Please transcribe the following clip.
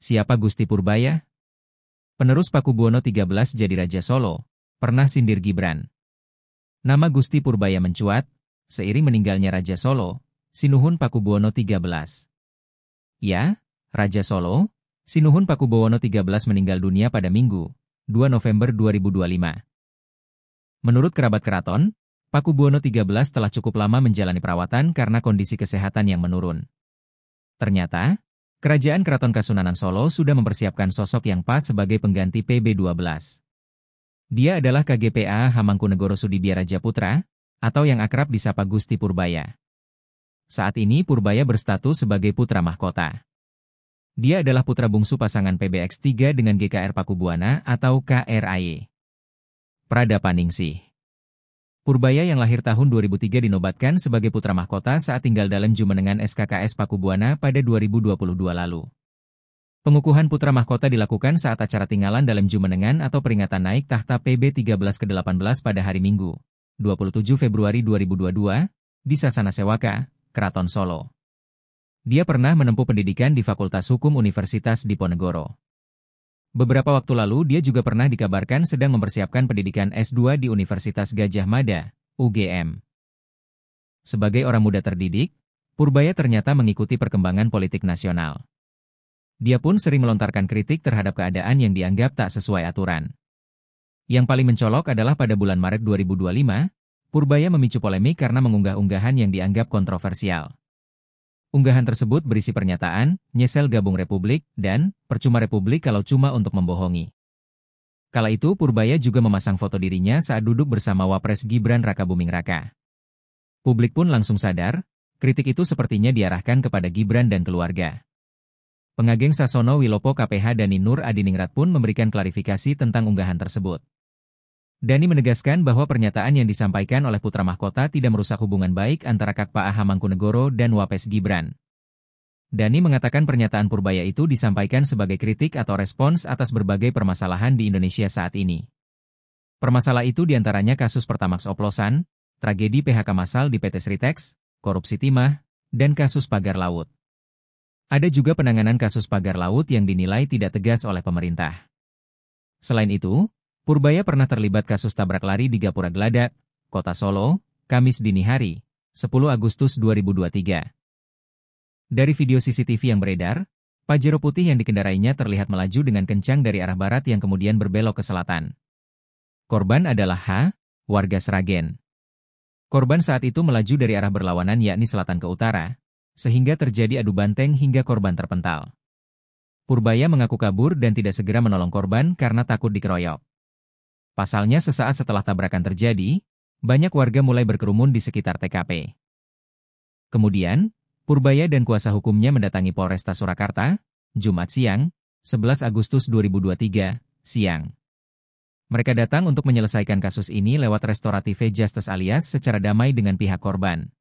Siapa Gusti Purbaya? Penerus Pakubuwono XIII jadi Raja Solo, pernah sindir Gibran. Nama Gusti Purbaya mencuat, seiring meninggalnya Raja Solo, Sinuhun Pakubuwono XIII. Ya, Raja Solo, Sinuhun Pakubuwono XIII meninggal dunia pada Minggu, 2 November 2025. Menurut kerabat keraton, Pakubuwono XIII telah cukup lama menjalani perawatan karena kondisi kesehatan yang menurun. Ternyata, Kerajaan Keraton Kasunanan Solo sudah mempersiapkan sosok yang pas sebagai pengganti PB12. Dia adalah KGPA Hamangkunegoro Sudibya Rajaputra, atau yang akrab disapa Gusti Purbaya. Saat ini Purbaya berstatus sebagai putra mahkota. Dia adalah putra bungsu pasangan PBX3 dengan GKR Pakubuwana atau KRAY. Pradapaningsih. Purbaya yang lahir tahun 2003 dinobatkan sebagai putra mahkota saat tinggal dalam Jumenengan SKKS Pakubuwana pada 2022 lalu. Pengukuhan putra mahkota dilakukan saat acara tinggalan dalam Jumenengan atau peringatan naik tahta PB 13 ke-18 pada hari Minggu, 27 Februari 2022, di Sasana Sewaka, Keraton Solo. Dia pernah menempuh pendidikan di Fakultas Hukum Universitas Diponegoro. Beberapa waktu lalu dia juga pernah dikabarkan sedang mempersiapkan pendidikan S2 di Universitas Gadjah Mada, UGM. Sebagai orang muda terdidik, Purbaya ternyata mengikuti perkembangan politik nasional. Dia pun sering melontarkan kritik terhadap keadaan yang dianggap tak sesuai aturan. Yang paling mencolok adalah pada bulan Maret 2025, Purbaya memicu polemik karena mengunggah unggahan yang dianggap kontroversial. Unggahan tersebut berisi pernyataan, nyesel gabung Republik, dan percuma Republik kalau cuma untuk membohongi. Kala itu Purbaya juga memasang foto dirinya saat duduk bersama Wapres Gibran Rakabuming Raka. Publik pun langsung sadar, kritik itu sepertinya diarahkan kepada Gibran dan keluarga. Pengageng Sasono Wilopo KPH Dani Nur Adiningrat pun memberikan klarifikasi tentang unggahan tersebut. Dani menegaskan bahwa pernyataan yang disampaikan oleh putra mahkota tidak merusak hubungan baik antara KPA Hamangkunegoro dan Wapres Gibran. Dani mengatakan pernyataan Purbaya itu disampaikan sebagai kritik atau respons atas berbagai permasalahan di Indonesia saat ini. Permasalahan itu diantaranya kasus Pertamax oplosan, tragedi PHK massal di PT Sritex, korupsi timah, dan kasus pagar laut. Ada juga penanganan kasus pagar laut yang dinilai tidak tegas oleh pemerintah. Selain itu, Purbaya pernah terlibat kasus tabrak lari di Gapura Geladak, Kota Solo, Kamis dini hari, 10 Agustus 2023. Dari video CCTV yang beredar, Pajero putih yang dikendarainya terlihat melaju dengan kencang dari arah barat yang kemudian berbelok ke selatan. Korban adalah H, warga Sragen. Korban saat itu melaju dari arah berlawanan yakni selatan ke utara, sehingga terjadi adu banteng hingga korban terpental. Purbaya mengaku kabur dan tidak segera menolong korban karena takut dikeroyok. Pasalnya sesaat setelah tabrakan terjadi, banyak warga mulai berkerumun di sekitar TKP. Kemudian, Purbaya dan kuasa hukumnya mendatangi Polresta Surakarta, Jumat siang, 11 Agustus 2023, siang. Mereka datang untuk menyelesaikan kasus ini lewat restoratif justice alias secara damai dengan pihak korban.